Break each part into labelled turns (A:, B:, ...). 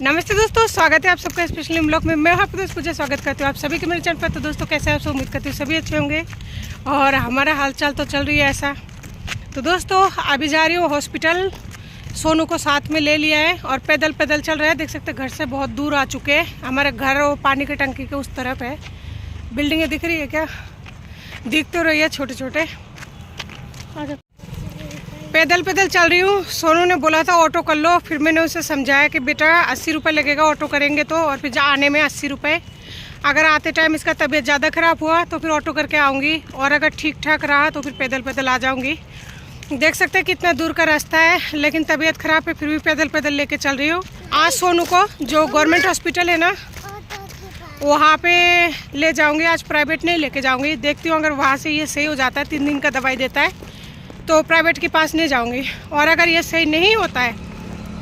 A: नमस्ते दोस्तों, स्वागत है आप सबका स्पेशली ब्लॉग में। मैं आपको दोस्त पूजा स्वागत करती हूँ आप सभी के मेरे चैनल पर। तो दोस्तों कैसे आप सब, उम्मीद करती हूँ सभी अच्छे होंगे और हमारा हालचाल तो चल रही है ऐसा। तो दोस्तों अभी जा रही हूँ हॉस्पिटल, सोनू को साथ में ले लिया है और पैदल पैदल चल रहा है। देख सकते हैं घर से बहुत दूर आ चुके हैं। हमारा घर वो पानी की टंकी के उस तरफ है। बिल्डिंगें दिख रही है क्या? दिख तो रही है, छोटे छोटे। पैदल पैदल चल रही हूँ। सोनू ने बोला था ऑटो कर लो, फिर मैंने उसे समझाया कि बेटा 80 रुपये लगेगा ऑटो करेंगे तो, और फिर आने में 80 रुपये। अगर आते टाइम इसका तबीयत ज़्यादा ख़राब हुआ तो फिर ऑटो करके आऊँगी, और अगर ठीक ठाक रहा तो फिर पैदल पैदल आ जाऊँगी। देख सकते हैं कितना दूर का रास्ता है, लेकिन तबीयत ख़राब है फिर भी पैदल पैदल लेके चल रही हूँ। आज सोनू को जो गवर्नमेंट हॉस्पिटल है ना, वहाँ पे ले जाऊँगी। आज प्राइवेट नहीं लेके जाऊँगी। देखती हूँ अगर वहाँ से ये सही हो जाता है, 3 दिन का दवाई देता है, तो प्राइवेट के पास नहीं जाऊंगी। और अगर ये सही नहीं होता है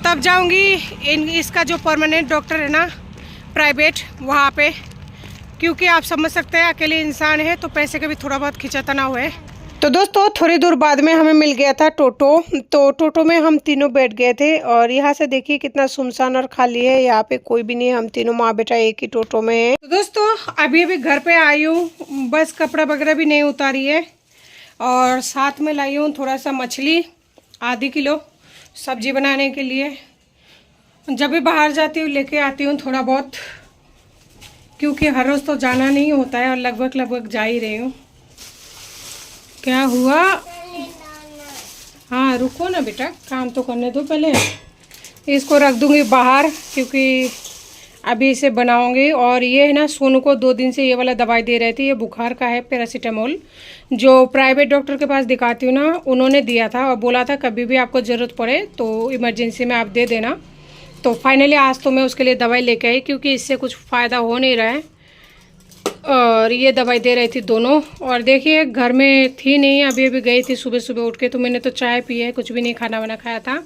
A: तब जाऊंगी इसका जो परमानेंट डॉक्टर है ना प्राइवेट, वहाँ पे। क्योंकि आप समझ सकते हैं अकेले इंसान है तो पैसे का भी थोड़ा बहुत खिंचातना हुआ। तो दोस्तों थोड़ी दूर बाद में हमें मिल गया था टोटो। तो टोटो में हम तीनों बैठ गए थे और यहाँ से देखिए कितना सुनसान और खाली है। यहाँ पे कोई भी नहीं, हम तीनों माँ बेटा एक ही टोटो में है। तो दोस्तों अभी अभी घर पे आई हूँ, बस कपड़ा वगैरह भी नहीं उतारी है और साथ में लाई हूँ थोड़ा सा मछली, आधी किलो सब्जी बनाने के लिए। जब भी बाहर जाती हूँ लेके आती हूँ थोड़ा बहुत, क्योंकि हर रोज़ तो जाना नहीं होता है और लगभग जा ही रही हूँ। क्या हुआ? हाँ रुको ना बेटा, काम तो करने दो पहले। इसको रख दूँगी बाहर क्योंकि अभी इसे बनाऊंगी। और ये है ना, सोनू को 2 दिन से ये वाला दवाई दे रहे थे, ये बुखार का है, पैरासीटामोल। जो प्राइवेट डॉक्टर के पास दिखाती हूँ ना, उन्होंने दिया था और बोला था कभी भी आपको ज़रूरत पड़े तो इमरजेंसी में आप दे देना। तो फाइनली आज तो मैं उसके लिए दवाई लेके आई, क्योंकि इससे कुछ फ़ायदा हो नहीं रहा है। और ये दवाई दे रही थी दोनों। और देखिए घर में थी नहीं, अभी अभी गई थी सुबह सुबह उठ के, तो मैंने तो चाय पी है, कुछ भी नहीं खाना वाना खाया था।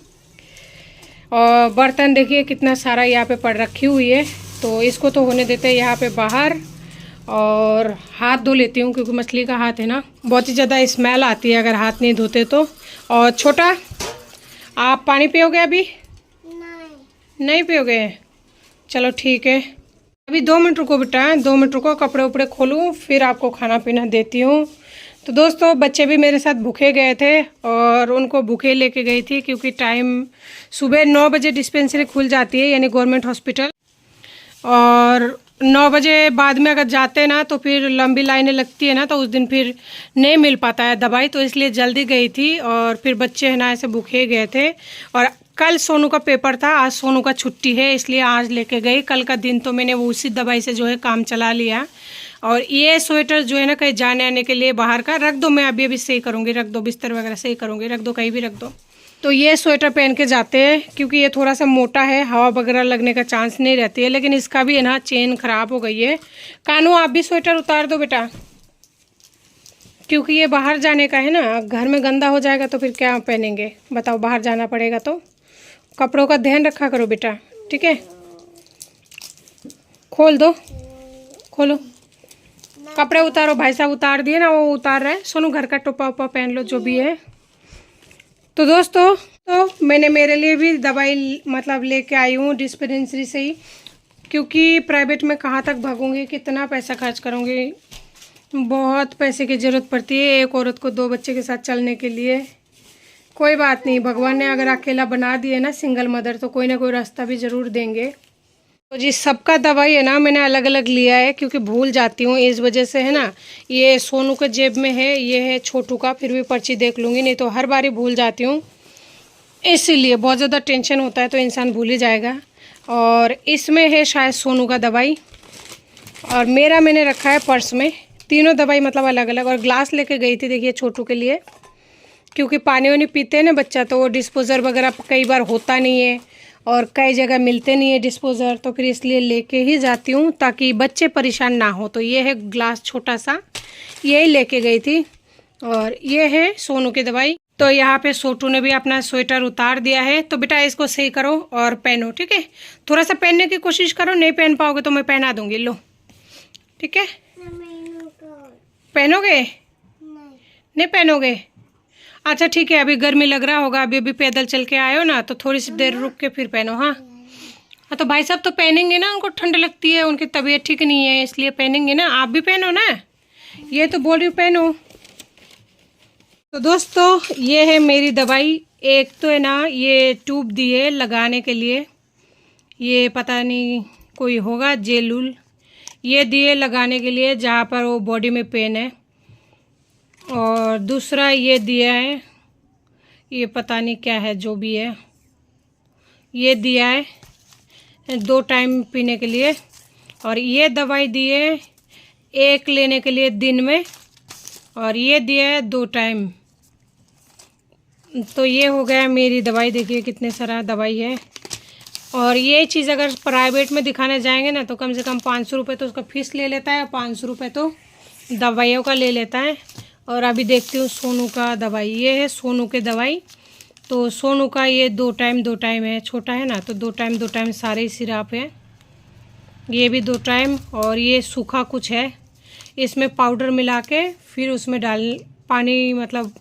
A: और बर्तन देखिए कितना सारा यहाँ पे पड़ रखी हुई है, तो इसको तो होने देते हैं यहाँ पे बाहर। और हाथ धो लेती हूँ क्योंकि मछली का हाथ है ना, बहुत ही ज़्यादा स्मेल आती है अगर हाथ नहीं धोते तो। और छोटा, आप पानी पियोगे अभी? नहीं पियोगे? चलो ठीक है, अभी 2 मिनट रुको बेटा, 2 मिनट रुको, कपड़े उपड़े खोलूँ फिर आपको खाना पीना देती हूँ। तो दोस्तों बच्चे भी मेरे साथ भूखे गए थे और उनको भूखे लेके गई थी, क्योंकि टाइम सुबह 9 बजे डिस्पेंसरी खुल जाती है, यानी गवर्नमेंट हॉस्पिटल। और 9 बजे बाद में अगर जाते ना तो फिर लंबी लाइनें लगती है ना, तो उस दिन फिर नहीं मिल पाता है दवाई, तो इसलिए जल्दी गई थी। और फिर बच्चे है ना ऐसे भूखे गए थे। और कल सोनू का पेपर था, आज सोनू का छुट्टी है, इसलिए आज लेके गई। कल का दिन तो मैंने वो उसी दवाई से जो है काम चला लिया। और ये स्वेटर जो है ना कहीं जाने आने के लिए बाहर का रख दो, मैं अभी अभी सही करूँगी, रख दो, बिस्तर वगैरह सही करूँगी, रख दो, कहीं भी रख दो। तो ये स्वेटर पहन के जाते हैं क्योंकि ये थोड़ा सा मोटा है, हवा वगैरह लगने का चांस नहीं रहती है। लेकिन इसका भी है ना चेन ख़राब हो गई है। कानू आप भी स्वेटर उतार दो बेटा, क्योंकि ये बाहर जाने का है ना, घर में गंदा हो जाएगा तो फिर क्या पहनेंगे बताओ, बाहर जाना पड़ेगा तो कपड़ों का ध्यान रखा करो बेटा, ठीक है? खोल दो, खोलो, कपड़े उतारो। भाई साहब उतार दिए ना, वो उतार रहा है। सोनू घर का टोपा उपा पहन लो जो भी है। तो दोस्तों तो मैंने मेरे लिए भी दवाई मतलब लेके आई हूँ डिस्पेंसरी से ही, क्योंकि प्राइवेट में कहाँ तक भागूंगी, कितना पैसा खर्च करूँगी, बहुत पैसे की ज़रूरत पड़ती है एक औरत को 2 बच्चे के साथ चलने के लिए। कोई बात नहीं, भगवान ने अगर अकेला बना दिए ना सिंगल मदर, तो कोई ना कोई रास्ता भी ज़रूर देंगे। तो जी सबका दवाई है ना मैंने अलग अलग लिया है, क्योंकि भूल जाती हूँ इस वजह से है ना। ये सोनू के जेब में है, ये है छोटू का, फिर भी पर्ची देख लूँगी, नहीं तो हर बारी भूल जाती हूँ। इसीलिए बहुत ज़्यादा टेंशन होता है तो इंसान भूल ही जाएगा। और इसमें है शायद सोनू का दवाई, और मेरा मैंने रखा है पर्स में, तीनों दवाई मतलब अलग अलग। और ग्लास लेके गई थी देखिए छोटू के लिए, क्योंकि पानी वानी पीते हैं ना बच्चा, तो वो डिस्पोज़र वगैरह कई बार होता नहीं है और कई जगह मिलते नहीं है डिस्पोज़र, तो फिर इसलिए लेके ही जाती हूँ ताकि बच्चे परेशान ना हो। तो ये है ग्लास छोटा सा, यही लेके गई थी। और ये है सोनू की दवाई। तो यहाँ पे सोटू ने भी अपना स्वेटर उतार दिया है, तो बेटा इसको सही करो और पहनो, ठीक है? थोड़ा सा पहनने की कोशिश करो, नहीं पहन पाओगे तो मैं पहना दूँगी, लो ठीक है? पहनोगे? नहीं पहनोगे? अच्छा ठीक है, अभी गर्मी लग रहा होगा, अभी अभी पैदल चल के आए हो ना, तो थोड़ी सी देर रुक के फिर पहनो। हाँ हाँ तो भाई साहब तो पहनेंगे ना, उनको ठंड लगती है, उनकी तबीयत ठीक नहीं है इसलिए पहनेंगे ना। आप भी पहनो ना, ये तो बोल रही हूँ पहनो। तो दोस्तों ये है मेरी दवाई। एक तो है ना ये ट्यूब दिए लगाने के लिए, ये पता नहीं कोई होगा जेल उल, ये दिए लगाने के लिए जहाँ पर वो बॉडी में पेन है। और दूसरा ये दिया है, ये पता नहीं क्या है, जो भी है ये दिया है 2 टाइम पीने के लिए। और ये दवाई दी है 1 लेने के लिए दिन में, और ये दिया है 2 टाइम। तो ये हो गया मेरी दवाई। देखिए कितने सारा दवाई है। और ये चीज़ अगर प्राइवेट में दिखाने जाएंगे ना तो कम से कम 500 रुपये तो उसका फीस ले लेता है, 500 रुपये तो दवाइयों का ले लेता है। और अभी देखती हूँ सोनू का दवाई, ये है सोनू के दवाई। तो सोनू का ये 2 टाइम है, छोटा है ना, तो 2 टाइम सारे ही सिरप है। ये भी 2 टाइम। और ये सूखा कुछ है, इसमें पाउडर मिला के फिर उसमें डाल पानी, मतलब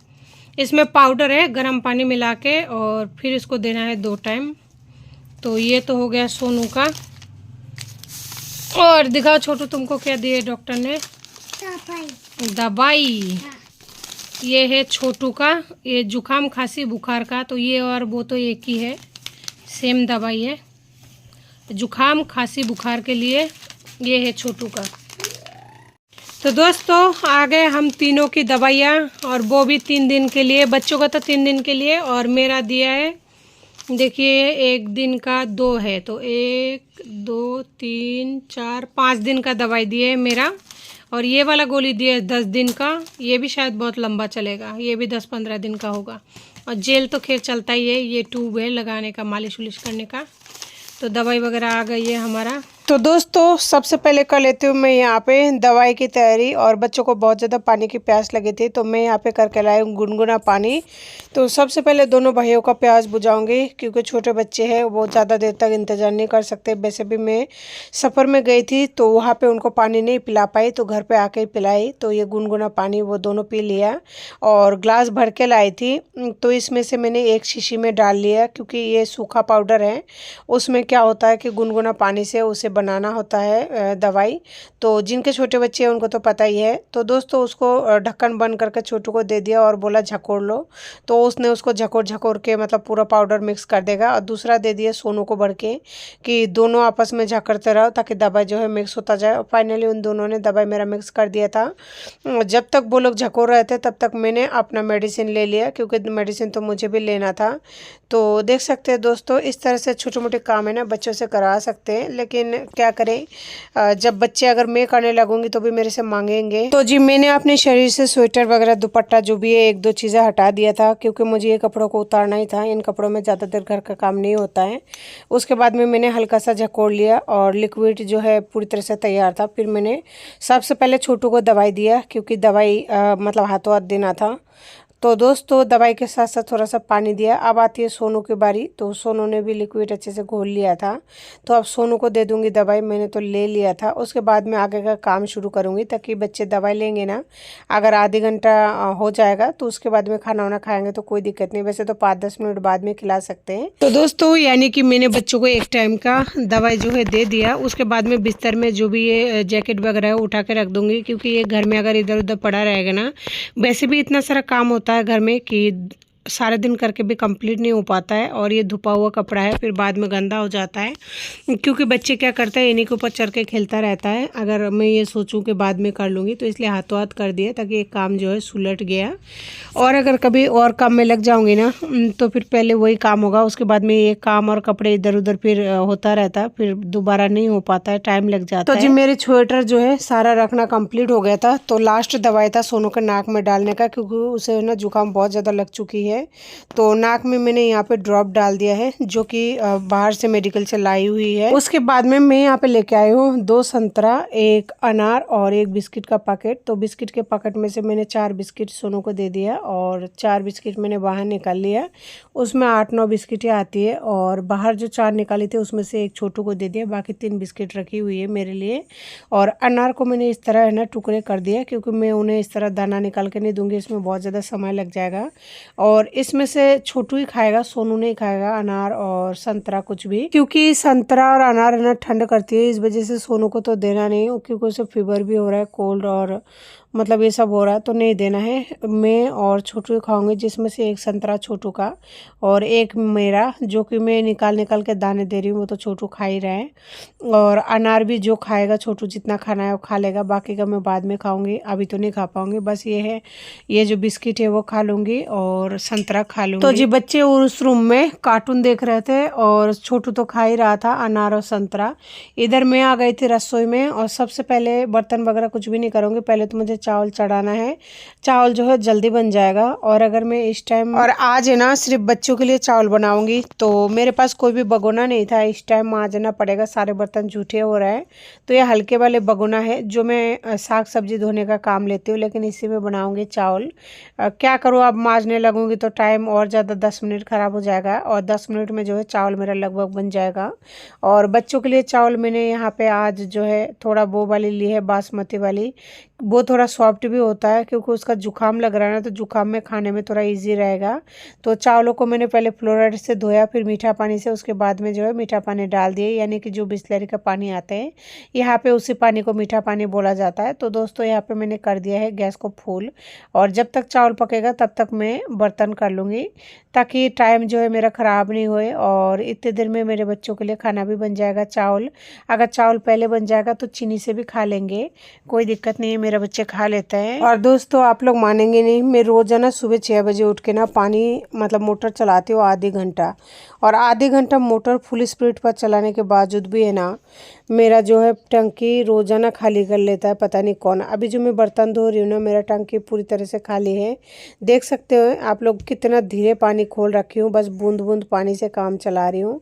A: इसमें पाउडर है, गर्म पानी मिला के और फिर इसको देना है 2 टाइम। तो ये तो हो गया सोनू का। और दिखाओ छोटू तुमको क्या दिए डॉक्टर ने? दवाई। ये है छोटू का, ये जुकाम खांसी बुखार का। तो ये और वो तो एक ही है, सेम दवाई है। जुकाम खांसी बुखार के लिए ये है छोटू का। तो दोस्तों आ गए हम तीनों की दवाइयाँ, और वो भी 3 दिन के लिए, बच्चों का तो 3 दिन के लिए, और मेरा दिया है देखिए 1 दिन का 2 है, तो 1 2 3 4 5 दिन का दवाई दिए है मेरा। और ये वाला गोली दिया है 10 दिन का, ये भी शायद बहुत लंबा चलेगा, ये भी 10-15 दिन का होगा। और जेल तो खैर चलता ही है, ये ट्यूब है लगाने का, मालिश उलिश करने का। तो दवाई वगैरह आ गई है हमारा। तो दोस्तों सबसे पहले कर लेती हूँ मैं यहाँ पे दवाई की तैयारी। और बच्चों को बहुत ज़्यादा पानी की प्यास लगी थी, तो मैं यहाँ पे करके लाई हूँ गुनगुना पानी। तो सबसे पहले दोनों भाइयों का प्यास बुझाऊंगी, क्योंकि छोटे बच्चे हैं, वो ज़्यादा देर तक इंतज़ार नहीं कर सकते। वैसे भी मैं सफ़र में गई थी तो वहाँ पर उनको पानी नहीं पिला पाई, तो घर पर आके ही पिलाई। तो ये गुनगुना पानी वो दोनों पी लिया, और ग्लास भर के लाई थी। तो इसमें से मैंने 1 शीशी में डाल लिया, क्योंकि ये सूखा पाउडर है, उसमें क्या होता है कि गुनगुना पानी से उसे बनाना होता है दवाई। तो जिनके छोटे बच्चे हैं उनको तो पता ही है। तो दोस्तों उसको ढक्कन बंद करके छोटू को दे दिया और बोला झकोड़ लो। तो उसने उसको झकोड़ के मतलब पूरा पाउडर मिक्स कर देगा। और दूसरा दे दिया सोनू को बढ़ के, कि दोनों आपस में झकड़ते रहो ताकि दवाई जो है मिक्स होता जाए। और फाइनली उन दोनों ने दवाई मेरा मिक्स कर दिया था। जब तक वो लोग झकोड़ रहे थे तब तक मैंने अपना मेडिसिन ले लिया, क्योंकि मेडिसिन तो मुझे भी लेना था। तो देख सकते हैं दोस्तों, इस तरह से छोटे मोटे काम है ना बच्चों से करा सकते हैं, लेकिन क्या करें, जब बच्चे अगर मैं करने लगूंगी तो भी मेरे से मांगेंगे। तो जी मैंने अपने शरीर से स्वेटर वगैरह दुपट्टा जो भी है 1-2 चीज़ें हटा दिया था, क्योंकि मुझे ये कपड़ों को उतारना ही था। इन कपड़ों में ज़्यादा देर घर का काम नहीं होता है। उसके बाद में मैंने हल्का सा झकोड़ लिया, और लिक्विड जो है पूरी तरह से तैयार था। फिर मैंने सबसे पहले छोटू को दवाई दिया, क्योंकि दवाई मतलब हाथों हाथ देना था। तो दोस्तों दवाई के साथ साथ थोड़ा सा पानी दिया। अब आती है सोनू की बारी। तो सोनू ने भी लिक्विड अच्छे से घोल लिया था, तो अब सोनू को दे दूंगी दवाई। मैंने तो ले लिया था। उसके बाद में आगे का काम शुरू करूंगी, ताकि बच्चे दवाई लेंगे ना, अगर आधे घंटा हो जाएगा तो उसके बाद में खाना वाना खाएंगे तो कोई दिक्कत नहीं। वैसे तो 5-10 मिनट बाद में खिला सकते हैं। तो दोस्तों यानी कि मैंने बच्चों को 1 टाइम का दवाई जो है दे दिया। उसके बाद में बिस्तर में जो भी ये जैकेट वगैरह है उठा के रख दूंगी, क्योंकि ये घर में अगर इधर उधर पड़ा रहेगा ना, वैसे भी इतना सारा काम होता है घर में कि सारे दिन करके भी कंप्लीट नहीं हो पाता है। और ये धुपा हुआ कपड़ा है, फिर बाद में गंदा हो जाता है, क्योंकि बच्चे क्या करते हैं इन्हीं के ऊपर चढ़ के खेलता रहता है। अगर मैं ये सोचूं कि बाद में कर लूँगी, तो इसलिए हाथों हाथ कर दिया, ताकि एक काम जो है सुलट गया। और अगर कभी और काम में लग जाऊँगी ना, तो फिर पहले वही काम होगा, उसके बाद में ये काम और कपड़े इधर उधर फिर होता रहता है, फिर दोबारा नहीं हो पाता है, टाइम लग जाता है। तो जी मेरे स्वेटर जो है सारा रखना कंप्लीट हो गया था। तो लास्ट दवाई था सोनू के नाक में डालने का, क्योंकि उसे ना जुकाम बहुत ज़्यादा लग चुकी है। तो नाक में मैंने यहाँ पे ड्रॉप डाल दिया है, जो कि बाहर से मेडिकल से लाई हुई है। उसके बाद में मैं यहाँ पे लेके आई हूँ 2 संतरा, 1 अनार और 1 बिस्किट का पैकेट। तो बिस्किट के पैकेट में से मैंने 4 बिस्किट सोनू को दे दिया, और 4 बिस्किट मैंने बाहर निकाल लिया। उसमें 8-9 बिस्किटें आती है, और बाहर जो 4 निकाली थी उसमें से 1 छोटू को दे दिया। बाकी 3 बिस्किट रखी हुई है मेरे लिए। और अनार को मैंने इस तरह है ना टुकड़े कर दिया, क्योंकि मैं उन्हें इस तरह दाना निकाल के नहीं दूंगी, इसमें बहुत ज़्यादा समय लग जाएगा। और
B: और इसमें से छोटू ही खाएगा, सोनू नहीं खाएगा अनार और संतरा कुछ भी, क्योंकि संतरा और अनार है ना ठंड करती है, इस वजह से सोनू को तो देना नहीं, क्योंकि उसे फीवर भी हो रहा है, कोल्ड और मतलब ये सब हो रहा है, तो नहीं देना है। मैं और छोटू ही खाऊंगी, जिसमें से एक संतरा छोटू का और एक मेरा, जो कि मैं निकाल निकाल के दाने दे रही हूँ, वो तो छोटू खा ही रहे हैं। और अनार भी जो खाएगा छोटू, जितना खाना है वो खा लेगा, बाकी का मैं बाद में खाऊंगी, अभी तो नहीं खा पाऊंगी। बस ये है, ये जो बिस्किट है वो खा लूंगी और संतरा खा लूंगी। तो जी बच्चे उस रूम में कार्टून देख रहे थे और छोटू तो खा ही रहा था अनार और संतरा। इधर मैं आ गई थी रसोई में और सबसे पहले बर्तन वगैरह कुछ भी नहीं करूँगी, पहले तो मुझे चावल चढ़ाना है। चावल जो है जल्दी बन जाएगा। और अगर मैं इस टाइम, और आज है ना सिर्फ बच्चों के लिए चावल बनाऊंगी, तो मेरे पास कोई भी भगोना नहीं था, इस टाइम मांजना पड़ेगा, सारे बर्तन जूठे हो रहे हैं। तो ये हल्के वाले भगोना है जो मैं साग सब्जी धोने का काम लेती हूँ, लेकिन इसी में बनाऊंगी चावल। क्या करूँ, अब मांजने लगूंगी तो टाइम और ज़्यादा 10 मिनट ख़राब हो जाएगा, और 10 मिनट में जो है चावल मेरा लगभग बन जाएगा। और बच्चों के लिए चावल मैंने यहाँ पे आज जो है थोड़ा वो वाली ली है, बासमती वाली। वो थोड़ा सॉफ्ट भी होता है, क्योंकि उसका जुकाम लग रहा है ना, तो जुकाम में खाने में थोड़ा इजी रहेगा। तो चावलों को मैंने पहले फ्लोराइड से धोया, फिर मीठा पानी से, उसके बाद में जो है मीठा पानी डाल दिए, यानी कि जो बिस्लरी का पानी आता है यहाँ पे, उसी पानी को मीठा पानी बोला जाता है। तो दोस्तों यहाँ पे मैंने कर दिया है गैस को फुल, और जब तक चावल पकेगा तब तक मैं बर्तन कर लूँगी, ताकि टाइम जो है मेरा ख़राब नहीं होए, और इतने देर में मेरे बच्चों के लिए खाना भी बन जाएगा। चावल, अगर चावल पहले बन जाएगा तो चीनी से भी खा लेंगे, कोई दिक्कत नहीं है, मेरे बच्चे खा लेते हैं। और दोस्तों आप लोग मानेंगे नहीं, मैं रोज़ाना सुबह 6 बजे उठ के ना पानी मतलब मोटर चलाती हूँ आधे घंटा, और आधे घंटा मोटर फुल स्पीड पर चलाने के बावजूद भी है ना, मेरा जो है टंकी रोज़ाना खाली कर लेता है, पता नहीं कौन। अभी जो मैं बर्तन धो रही हूँ ना, मेरा टंकी पूरी तरह से खाली है, देख सकते हो आप लोग कितना धीरे पानी खोल रखी हूँ, बस बूंद बूंद पानी से काम चला रही हूँ।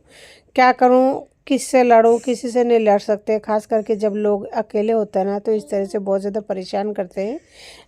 B: क्या करूँ, किससे लड़ूँ, किसी से नहीं लड़ सकते, खास करके जब लोग अकेले होते हैं ना, तो इस तरह से बहुत ज़्यादा परेशान करते हैं,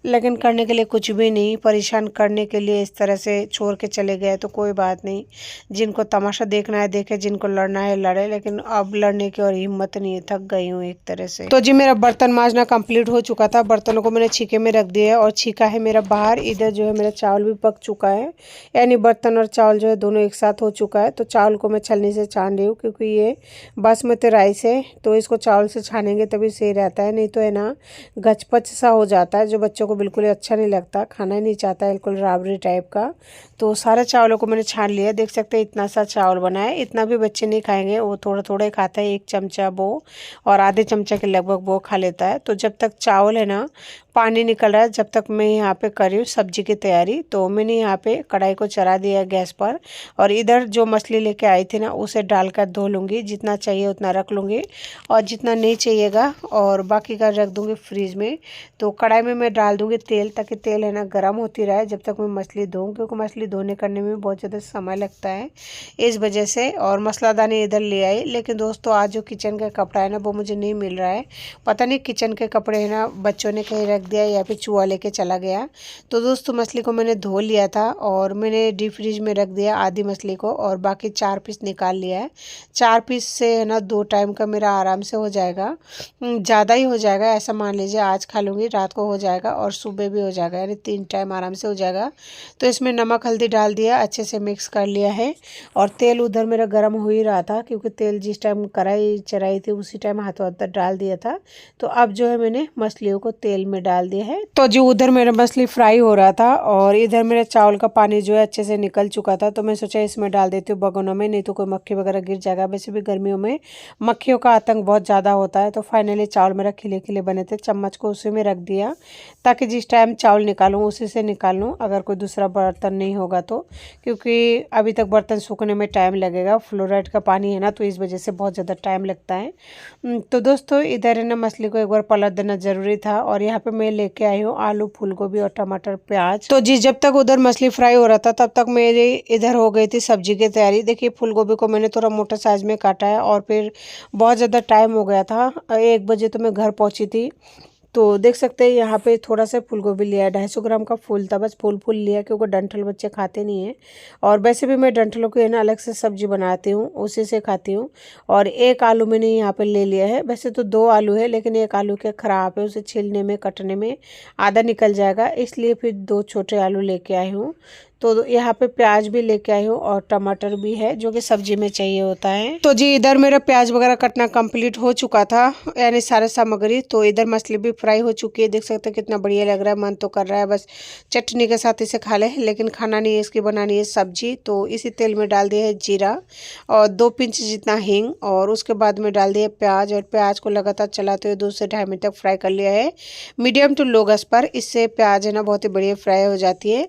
B: लेकिन करने के लिए कुछ भी नहीं। परेशान करने के लिए इस तरह से छोड़ के चले गए तो कोई बात नहीं, जिनको तमाशा देखना है देखे, जिनको लड़ना है लड़े, लेकिन अब लड़ने की और हिम्मत नहीं है, थक गई हूँ एक तरह से। तो जी मेरा बर्तन मांजना कंप्लीट हो चुका था, बर्तनों को मैंने छीके में रख दिया है और छीका है मेरा बाहर। इधर जो है मेरा चावल भी पक चुका है, यानी बर्तन और चावल जो है दोनों एक साथ हो चुका है। तो चावल को मैं छलनी से छान रही हूँ, क्योंकि ये बासमती राइस है, तो इसको चावल से छानेंगे तभी सही रहता है, नहीं तो है ना गचपच सा हो जाता है, जो बच्चों को बिल्कुल अच्छा नहीं लगता, खाना ही नहीं चाहता है, बिल्कुल राबड़ी टाइप का। तो सारे चावलों को मैंने छान लिया, देख सकते हैं इतना सा चावल बना है। इतना भी बच्चे नहीं खाएंगे, वो थोड़ा थोड़ा ही खाता है, 1 चमचा वो और आधे चमचा के लगभग वो खा लेता है। तो जब तक चावल है ना पानी निकल रहा है, जब तक मैं यहाँ पे कर रही हूँ सब्जी की तैयारी। तो मैंने यहाँ पे कढ़ाई को चढ़ा दिया गैस पर, और इधर जो मछली लेके आई थी ना, उसे डालकर धो लूँगी, जितना चाहिए उतना रख लूँगी, और जितना नहीं चाहिएगा और बाकी का रख दूँगी फ्रीज में। तो कढ़ाई में मैं डाल दूँगी तेल, ताकि तेल है ना गर्म होती रहे जब तक मैं मछली धोऊँ, क्योंकि मछली धोने करने में बहुत ज़्यादा समय लगता है इस वजह से। और मसालादानी इधर ले आई, लेकिन दोस्तों आज जो किचन का कपड़ा है ना, वो मुझे नहीं मिल रहा है, पता नहीं किचन के कपड़े है ना बच्चों ने कहीं रख दिया या फिर चूहा लेके चला गया। तो दोस्तों मछली को मैंने धो लिया था और मैंने डीप फ्रीज में रख दिया आधी मछली को, और बाकी 4 पीस निकाल लिया है। 4 पीस से है ना 2 टाइम का मेरा आराम से हो जाएगा, ज़्यादा ही हो जाएगा, ऐसा मान लीजिए। आज खा लूँगी, रात को हो जाएगा और सुबह भी हो जाएगा, यानी 3 टाइम आराम से हो जाएगा। तो इसमें नमक हल्दी डाल दिया, अच्छे से मिक्स कर लिया है, और तेल उधर मेरा गर्म हो ही रहा था, क्योंकि तेल जिस टाइम कढ़ाई चढ़ाई थी उसी टाइम हाथों हाथ डाल दिया था। तो अब जो है मैंने मछलियों को तेल में डाल दिया है। तो जो उधर मेरा मछली फ्राई हो रहा था और इधर मेरा चावल का पानी जो है अच्छे से निकल चुका था, तो मैं सोचा इसमें डाल देती हूँ भगोनों में, नहीं तो कोई मक्खी वगैरह गिर जाएगा। वैसे भी गर्मियों में मक्खियों का आतंक बहुत ज़्यादा होता है। तो फाइनली चावल मेरा खिले खिले बने थे, चम्मच को उसी में रख दिया, ताकि जिस टाइम चावल निकालूँ उसी से निकाल लूँ, अगर कोई दूसरा बर्तन नहीं होगा तो, क्योंकि अभी तक बर्तन सूखने में टाइम लगेगा, फ्लोराइड का पानी है ना, तो इस वजह से बहुत ज़्यादा टाइम लगता है। तो दोस्तों इधर है ना मछली को एक बार पलट देना ज़रूरी था, और यहाँ पे मैं लेके आई हूँ आलू फूल गोभी और टमाटर प्याज। तो जी जब तक उधर मछली फ्राई हो रहा था तब तक मेरी इधर हो गई थी सब्जी की तैयारी। देखिए फूल गोभी को मैंने थोड़ा मोटा साइज में काटा है, और फिर बहुत ज़्यादा टाइम हो गया था, 1 बजे तो मैं घर पहुँची थी। तो देख सकते हैं यहाँ पे थोड़ा सा फूल गोभी लिया है, 250 ग्राम का फूल था, बस फूल लिया, क्योंकि डंठल बच्चे खाते नहीं हैं, और वैसे भी मैं डंठलों की है ना अलग से सब्जी बनाती हूँ, उसी से खाती हूँ। और 1 आलू मैंने यहाँ पे ले लिया है, वैसे तो 2 आलू है, लेकिन 1 आलू के ख़राब है, उसे छीलने में कटने में आधा निकल जाएगा, इसलिए फिर 2 छोटे आलू लेके आई हूँ। तो यहाँ पे प्याज भी लेके आई हूँ और टमाटर भी है जो कि सब्जी में चाहिए होता है। तो जी इधर मेरा प्याज वगैरह कटना कंप्लीट हो चुका था, यानी सारे सामग्री। तो इधर मछली भी फ्राई हो चुकी है, देख सकते हैं कितना बढ़िया लग रहा है। मन तो कर रहा है बस चटनी के साथ इसे खा ले, लेकिन खाना नहीं है, इसकी बनानी है सब्जी। तो इसी तेल में डाल दिया है जीरा और 2 पिंच जितना हींग, और उसके बाद में डाल दिया प्याज, और प्याज को लगातार चलाते हुए 2 से 2.5 मिनट तक फ्राई कर लिया है मीडियम टू लो गैस पर। इससे प्याज है ना बहुत ही बढ़िया फ्राई हो जाती है।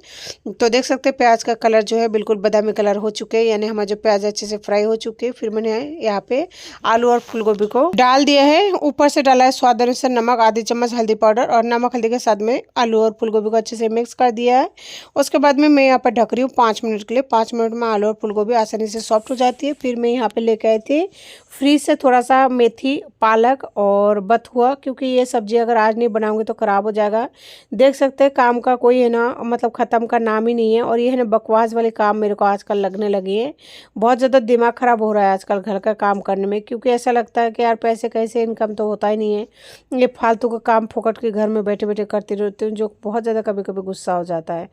B: तो देख सकते हैं प्याज का कलर जो है बिल्कुल बादामी कलर हो चुके हैं, यानी हमारे जो प्याज अच्छे से फ्राई हो चुके हैं। फिर मैंने यहाँ पे आलू और फूलगोभी को डाल दिया है। ऊपर से डाला है स्वाद अनुसार नमक, आधी चम्मच हल्दी पाउडर, और नमक हल्दी के साथ में आलू और फूलगोभी को अच्छे से मिक्स कर दिया है। उसके बाद में मैं यहाँ पर ढक रही हूँ 5 मिनट के लिए। 5 मिनट में आलू और फूलगोभी आसानी से सॉफ्ट हो जाती है। फिर मैं यहाँ पे लेके आई थी फ्रीज से थोड़ा सा मेथी, पालक और बथुआ, क्योंकि ये सब्जी अगर आज नहीं बनाऊंगी तो ख़राब हो जाएगा। देख सकते हैं काम का कोई है ना मतलब ख़त्म का नाम ही नहीं है, और ये है ना बकवास वाले काम मेरे को आजकल लगने लगी है। बहुत ज़्यादा दिमाग ख़राब हो रहा है आजकल घर का काम करने में, क्योंकि ऐसा लगता है कि यार पैसे कैसे इनकम तो होता ही नहीं है, ये फालतू का काम फोकट के घर में बैठे बैठे करती रहती हूँ, जो बहुत ज़्यादा कभी कभी गुस्सा हो जाता है।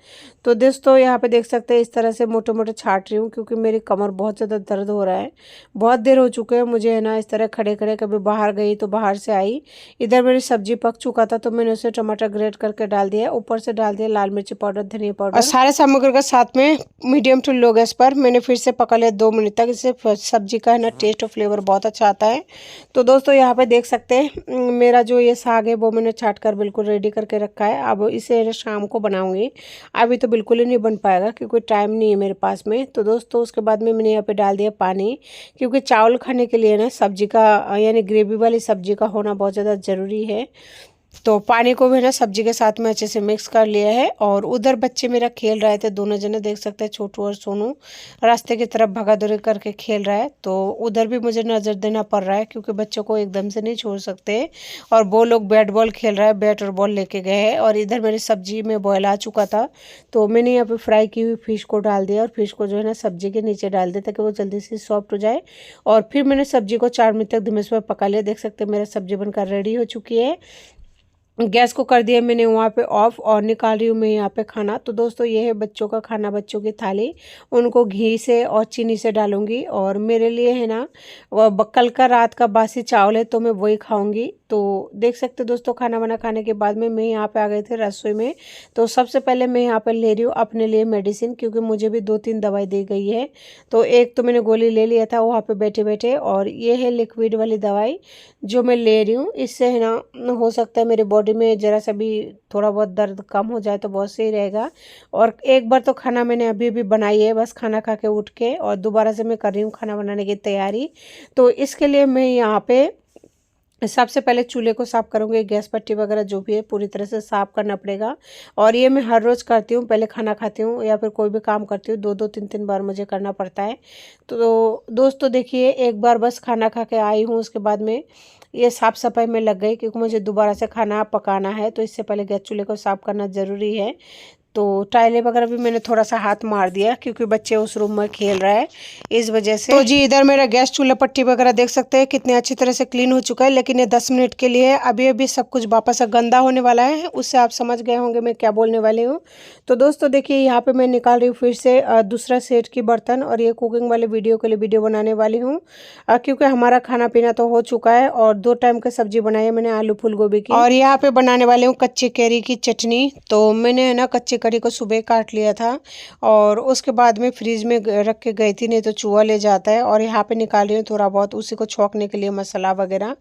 B: तो दोस्तों यहाँ पे देख सकते हैं इस तरह से मोटे मोटे छाट रही हूँ, क्योंकि मेरी कमर बहुत ज़्यादा दर्द हो रहा है। बहुत देर हो चुके हैं मुझे है ना इस तरह खड़े खड़े, कभी बाहर गई तो बाहर से आई। इधर मेरी सब्जी पक चुका था तो मैंने उसे टमाटर ग्रेट करके डाल दिया, ऊपर से डाल दिया लाल मिर्ची पाउडर, धनिया पाउडर, और सारे सामग्री के साथ में मीडियम टू लो गैस पर मैंने फिर से पका लिया 2 मिनट तक। इससे सब्जी का है ना टेस्ट और फ्लेवर बहुत अच्छा आता है। तो दोस्तों यहाँ पे देख सकते हैं मेरा जो ये साग है वो मैंने छाट कर बिल्कुल रेडी करके रखा है। अब इसे शाम को बनाऊंगी, अभी तो बिल्कुल ही नहीं बन पाएगा क्योंकि टाइम नहीं है मेरे पास में। तो दोस्तों उसके बाद में मैंने यहाँ पे डाल दिया पानी, क्योंकि चावल खाने के लिए ना सब्जी का यानी ग्रेवी वाली सब्जी का होना बहुत ज़्यादा ज़रूरी है। तो पानी को भी ना सब्जी के साथ में अच्छे से मिक्स कर लिया है। और उधर बच्चे मेरा खेल रहे थे, दोनों जने देख सकते हैं, छोटू और सोनू रास्ते की तरफ भगादौड़ी करके खेल रहा है। तो उधर भी मुझे नज़र देना पड़ रहा है, क्योंकि बच्चों को एकदम से नहीं छोड़ सकते। और वो लोग बैट बॉल खेल रहा है, बैट और बॉल लेके गए हैं। और इधर मेरी सब्जी में बॉयल आ चुका था, तो मैंने यहाँ पे फ्राई की हुई फिश को डाल दिया, और फिश को जो है ना सब्जी के नीचे डाल दिया ताकि वो जल्दी से सॉफ्ट हो जाए। और फिर मैंने सब्जी को 4 मिनट तक धीमे से पका लिया। देख सकते हैं मेरा सब्जी बनकर रेडी हो चुकी है। गैस को कर दिया मैंने वहाँ पे ऑफ, और निकाल रही हूँ मैं यहाँ पे खाना। तो दोस्तों ये है बच्चों का खाना, बच्चों की थाली। उनको घी से और चीनी से डालूंगी, और मेरे लिए है ना वह कल का रात का बासी चावल है तो मैं वही खाऊंगी। तो देख सकते दोस्तों खाना वाना खाने के बाद में मैं यहाँ पे आ गई थी रसोई में। तो सबसे पहले मैं यहाँ पर ले रही हूँ अपने लिए मेडिसिन, क्योंकि मुझे भी 2-3 दवाई दी गई है। तो एक तो मैंने गोली ले लिया था वहाँ पे बैठे बैठे, और ये है लिक्विड वाली दवाई जो मैं ले रही हूँ। इससे है ना हो सकता है मेरे बॉडी में ज़रा सा भी थोड़ा बहुत दर्द कम हो जाए तो बहुत सही रहेगा। और एक बार तो खाना मैंने अभी भी बनाई है, बस खाना खा के उठ के, और दोबारा से मैं कर रही हूँ खाना बनाने की तैयारी। तो इसके लिए मैं यहाँ पे सबसे पहले चूल्हे को साफ़ करूँगी, गैस पट्टी वगैरह जो भी है पूरी तरह से साफ़ करना पड़ेगा। और ये मैं हर रोज़ करती हूँ, पहले खाना खाती हूँ या फिर कोई भी काम करती हूँ 2-2 3-3 बार मुझे करना पड़ता है। तो दोस्तों देखिए एक बार बस खाना खा के आई हूँ, उसके बाद में ये साफ़ सफाई में लग गई, क्योंकि मुझे दोबारा से खाना पकाना है। तो इससे पहले गैस चूल्हे को साफ़ करना ज़रूरी है। तो टाइलें वगैरह भी मैंने थोड़ा सा हाथ मार दिया, क्योंकि बच्चे उस रूम में खेल रहा है इस वजह से। तो जी इधर मेरा गैस चूल्हा पट्टी वगैरह देख सकते हैं कितने अच्छी तरह से क्लीन हो चुका है, लेकिन ये 10 मिनट के लिए अभी अभी सब कुछ वापस गंदा होने वाला है। उससे आप समझ गए होंगे मैं क्या बोलने वाली हूँ। तो दोस्तों देखिए यहाँ पे मैं निकाल रही हूँ फिर से दूसरा सेट की बर्तन, और ये कुकिंग वाले वीडियो के लिए वीडियो बनाने वाली हूँ, क्योंकि हमारा खाना पीना तो हो चुका है। और 2 टाइम की सब्जी बनाई है मैंने आलू फूल गोभी की, और यहाँ पे बनाने वाले हूँ कच्ची कैरी की चटनी। तो मैंने है ना कच्ची कैरी को सुबह काट लिया था, और उसके बाद में फ्रिज में रख के गई थी, नहीं तो चूहा ले जाता है। और यहाँ पे निकाल रही हूँ थोड़ा बहुत उसी को छौंकने के लिए मसाला वगैरह।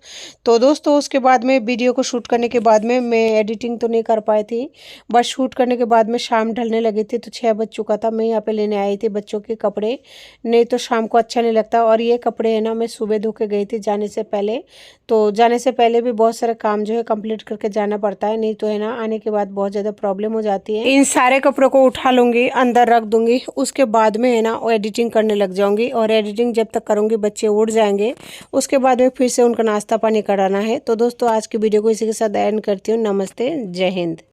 B: तो दोस्तों उसके बाद में वीडियो को शूट करने के बाद में मैं एडिटिंग तो नहीं कर पाई थी, बस शूट करने के बाद में शाम ढलने लगी थी, तो 6 बज चुका था। मैं यहाँ पे लेने आई थी बच्चों के कपड़े, नहीं तो शाम को अच्छा नहीं लगता। और ये कपड़े है ना मैं सुबह धो के गई थी जाने से पहले, तो जाने से पहले भी बहुत सारा काम जो है कंप्लीट करके जाना पड़ता है, नहीं तो है ना आने के बाद बहुत ज़्यादा प्रॉब्लम हो जाती है। इन सारे कपड़ों को उठा लूँगी, अंदर रख दूँगी, उसके बाद में है ना वो एडिटिंग करने लग जाऊँगी। और एडिटिंग जब तक करूँगी बच्चे उठ जाएंगे, उसके बाद में फिर से उनका नाश्ता पानी कराना है। तो दोस्तों आज की वीडियो को इसी के साथ एंड करती हूँ। नमस्ते, जय हिंद।